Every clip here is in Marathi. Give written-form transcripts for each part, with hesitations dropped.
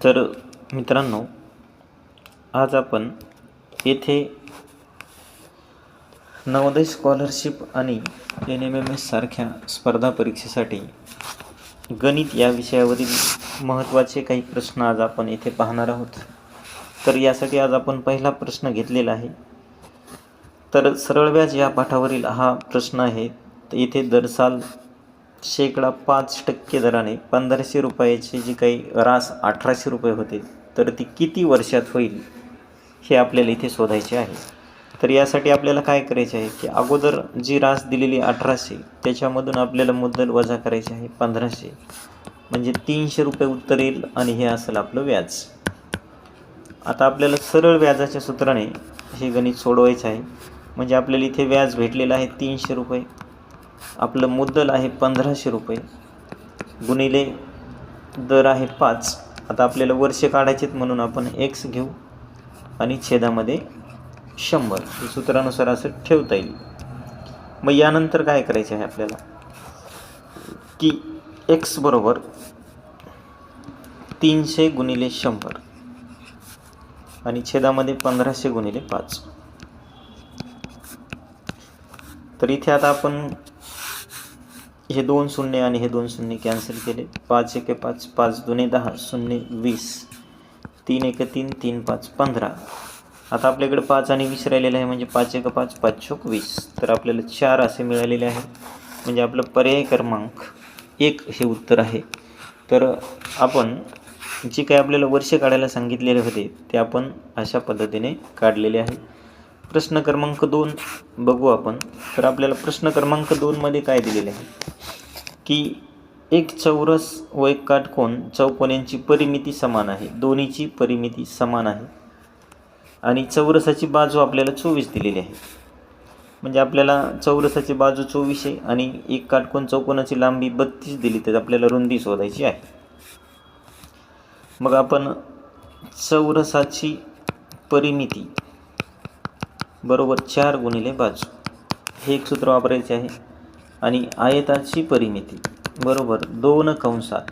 तर मित्रांनो, आज आपण येथे नवोदय स्कॉलरशिप आणि NMMS सारख्या स्पर्धा परीक्षेसाठी गणित या विषयावरील महत्त्वाचे काही प्रश्न आज आपण येथे पाहणार आहोत. तर यासाठी आज आपण पहिला प्रश्न घेतलेला आहे. तर सरळ व्याज या पाठावरील हा प्रश्न आहे. तर इथे दरसाल 5% दराने 1500 रुपयाचे जी काही रास 1800 रुपये होते, तर ती किती वर्षात होईल हे आपल्याला इथे शोधायचे आहे. तर यासाठी आपल्याला काय करायचे आहे की अगोदर जी रास दिलेली 1800 त्याच्यामधून आपल्याला मुद्दल वजा करायचे आहे 1500, म्हणजे 300 रुपये उत्तर येईल आणि हे असेल आपलं व्याज. आता आपल्याला सरळ व्याजाच्या सूत्राने हे गणित सोडवायचं आहे. म्हणजे आपल्याला इथे व्याज भेटलेलं आहे 300 रुपये, आपलं मुद्दल आहे 1500 रुपये, गुणिले दर आहे 5. आता आपल्याला वर्ष काढायचेत म्हणून आपण x घेऊ आणि छेदामध्ये 100 हे सूत्रानुसार असं ठेवता येईल. मग यानंतर काय करायचे आहे आपल्याला की x बरोबर 300 गुणिले 100 आणि छेदामध्ये 1500 गुणिले 5. तर इथे आता आपण हे 2 शून्य आणि हे 2 शून्य कॅन्सल केले. 5 1 5, 5 2 10, 0 20, 3 1 3, 3 5 15. आता आपल्याकडे 5 आणि 20 राहिलेलं आहे, म्हणजे 5 1 5, 5 चोक 20. तर आपल्याला 4 असे मिळालेले आहे, म्हणजे आपलं पर्याय क्रमांक 1 हे उत्तर आहे. तर आपण जे काही आपल्याला वर्ष काढायला सांगितलेले होते ते आपण अशा पद्धतीने काढलेले आहे. प्रश्न क्रमांक 2 बघू आपण. तर आपल्याला प्रश्न क्रमांक 2 मध्ये काय दिलेले आहे की एक चौरस व एक काटकोन चौकोन यांची परिमिती समान आहे, दोन्हीची परिमिती समान आहे आणि चौरसाची बाजू आपल्याला 24 दिलेली आहे. म्हणजे आपल्याला चौरसाची बाजू 24 आहे आणि एक काटकोन चौकोनाची लांबी 32 दिली, तर आपल्याला रुंदी शोधायची आहे. मग आपण चौरसाची परिमिती बरोबर 4 गुणिले बाजू हे एक सूत्र वापरायचे आहे आणि आयताची परिमिती बरोबर 2 कंसात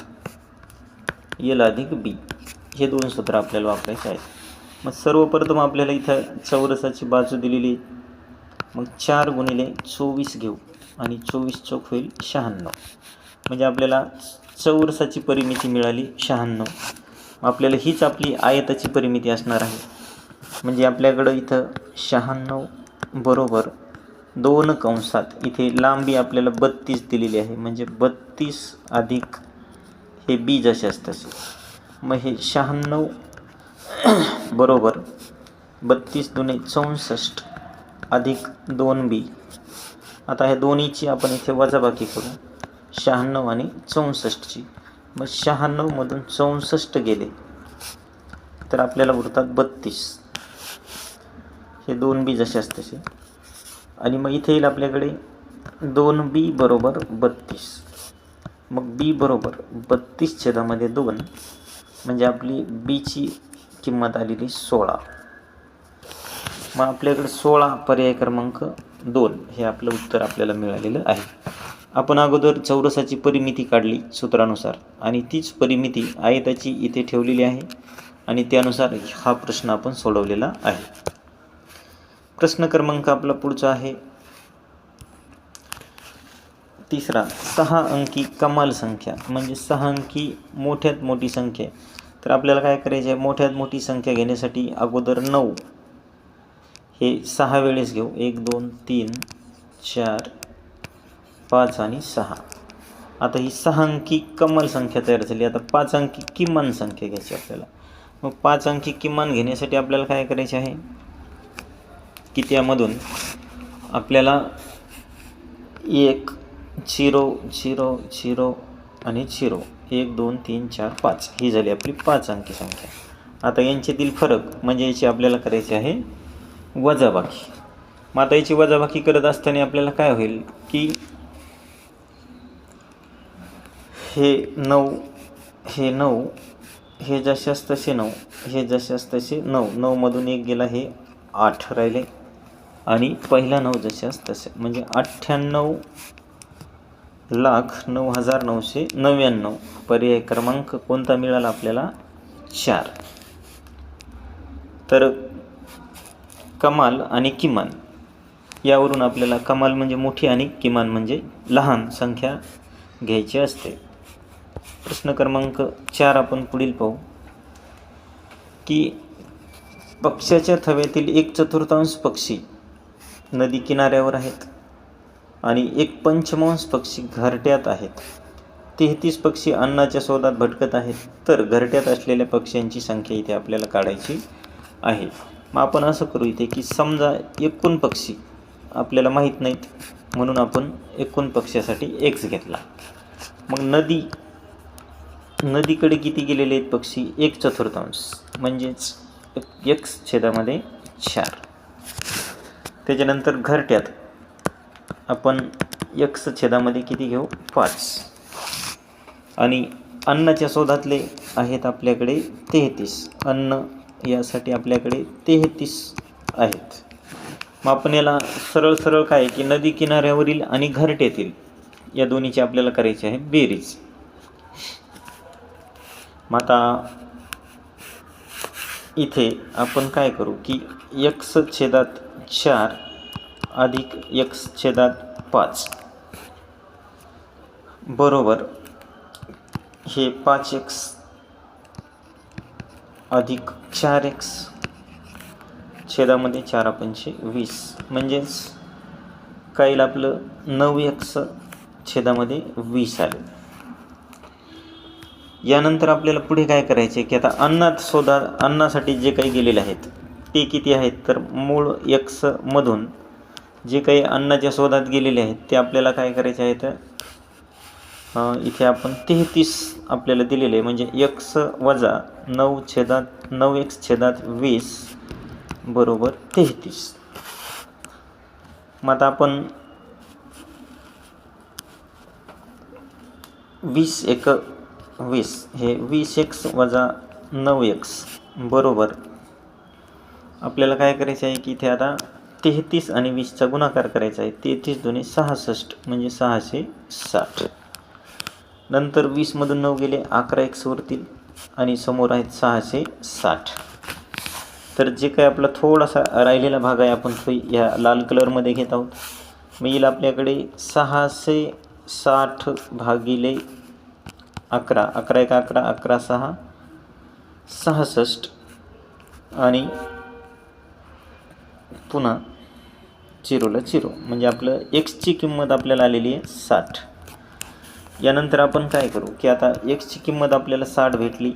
L अधिक B हे 2 सूत्र आपल्याला वापरायचे आहेत. मग सर्वप्रथम आपल्याला इथं चौरसाची बाजू दिलेली, मग 4 गुणिले 24 घेऊ आणि 24 चौक होईल 96. म्हणजे आपल्याला चौरसाची परिमिती मिळाली 96. आपल्याला हीच आपली आयताची परिमिती असणार आहे. म्हणजे आपल्याकडं इथं 96 बरोबर 2 कंसात इथे लांबी आपल्याला 32 दिलेली आहे, म्हणजे 32 अधिक हे B जसे तसे. मग हे 96 बरोबर 32 दुने 64 अधिक 2B. आता हे दोन्हीची आपण इथे वजाबाकी करू, 96 आणि 64ची. मग 96 मधून 64 गेले तर आपल्याला उरतात 32. हे 2B जसे तसे. आणि मग इथे येईल आपल्याकडे 2B बरोबर 32. मग B बरोबर 32 छेदामध्ये 2, म्हणजे आपली Bची किंमत आलेली 16. मग आपल्याकडे 16 पर्याय क्रमांक 2 हे आपलं उत्तर आपल्याला मिळालेलं आहे. आपण अगोदर चौरसाची परिमिती काढली सूत्रानुसार आणि तीच परिमिती आयताची इथे ठेवलेली आहे आणि त्यानुसार हा प्रश्न आपण सोडवलेला आहे. प्रश्न क्रमांक आपला पुढचा आहे तिसरा, 6 अंकी कमाल संख्या म्हणजे 6 अंकी मोठ्यात मोठी संख्या. तर आपल्याला काय करायचे आहे, मोठ्यात मोठी संख्या घेण्यासाठी अगोदर 9 हे 6 वेळेस घेऊ. 1 2 3 4 5 आणि 6. आता ही 6 अंकी कमाल संख्या तयार झाली. आता 5 अंकी किमान संख्या घ्यायची आपल्याला. मग 5 अंकी किमान घेण्यासाठी आपल्याला काय करायचे आहे की त्यामधून आपल्याला 1 0 0 0 आणि 0 1 2 3 4 5 ही झाली आपली 5 अंकी संख्या. आता यांच्यातील फरक म्हणजे याची आपल्याला करायची आहे वजाबाकी. मग आता याची वजाबाकी करत असताना आपल्याला काय होईल की हे 9 हे 9 हे जशास तसे 9 हे जशास तसे 9 9 मधून 1 गेला, हे 8 राहिले आणि पहिला 9 जशास तसे, म्हणजे 98,09,999 पर्याय क्रमांक कोणता मिळाला आपल्याला 4. तर कमाल आणि किमान यावरून आपल्याला कमाल म्हणजे मोठी आणि किमान म्हणजे लहान संख्या घ्यायची असते. प्रश्न क्रमांक 4 आपण पुढील पाहू की पक्ष्याच्या थव्यातील 1/4 पक्षी नदी किनाऱ्यावर आहेत आणि 1/5 पक्षी घरट्यात आहेत. 33 पक्षी अन्नाच्या शोधात भटकत आहेत. तर घरट्यात असलेल्या पक्ष्यांची संख्या इथे आपल्याला काढायची आहे. मग आपण असं करू इथे की समजा एकूण पक्षी आपल्याला माहीत नाहीत म्हणून आपण एकूण पक्षासाठी x घेतला. मग नदीकडे किती गेलेले आहेत पक्षी? 1/4 म्हणजेच x/4. त्याच्यानंतर घरट्यात आपण x/मध्ये किती घेऊ? 5. आणि अन्नाच्या शोधातले आहेत आपल्याकडे 33. अन्न यासाठी आपल्याकडे 33 आहेत. मग आपण याला सरळ काय की नदी किनाऱ्यावरील आणि घरट्यातील या दोन्हीची आपल्याला करायची आहे बेरीज. मग आता इथे आपण काय करू की x/4 अधिक x/5 बरोबर हे 5x अधिक 4x छेदामध्ये 4×5 म्हणजेच काय येईल आपलं 9x/20 आले. यानंतर आपल्याला पुढे काय करायचे की आता अन्नासाठी जे काही गेलेले आहेत ते किती आहेत? तर मूळ x मधून जे काही अन्नाच्या शोधात गेलेले आहेत ते आपल्याला काय करायचे आहेत? इथे आपण 33 आपल्याला दिलेले आहे म्हणजे x वजा 9/9x/20 बरोबर 33. मग आता आपण 20×1=20 हे 20x वजा 9x बरोबर आपल्याला काय करायचं आहे की इथे आता 33 आणि 20चा गुणाकार करायचा आहे. 33 दुणे 66 म्हणजे 660. नंतर 20 मधून 9 गेले 11x उरतील आणि समोर आहेत 660. तर जे काही आपला थोडासा राहिलेला भाग आहे आपण तो या लाल कलरमध्ये घेत आहोत. मग येईल आपल्याकडे 660 भागिले 11. 11×1 11, 11×6 66 आणि पुन्हा 0ला 0 म्हणजे आपलं xची किंमत आपल्याला आलेली आहे 60. यानंतर आपण काय करू की आता xची किंमत आपल्याला 60 भेटली.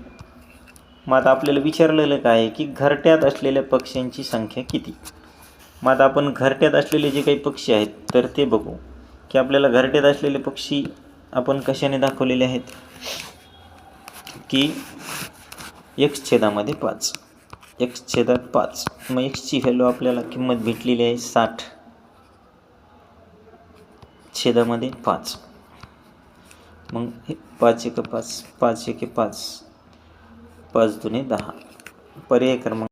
मग आता आपल्याला विचारलेलं काय आहे की घरट्यात असलेल्या पक्ष्यांची संख्या किती? मग आता आपण घरट्यात असलेले जे काही पक्षी आहेत तर ते बघू की आपल्याला घरट्यात असलेले पक्षी आपण कशाने दाखवलेले आहेत की x/5 x/5. मग xची व्हॅल्यू आपल्याला किंमत भेटलेली आहे 60/5. मग 5×1=5 5×1=5 5×2=10. पर्याय क्रमांक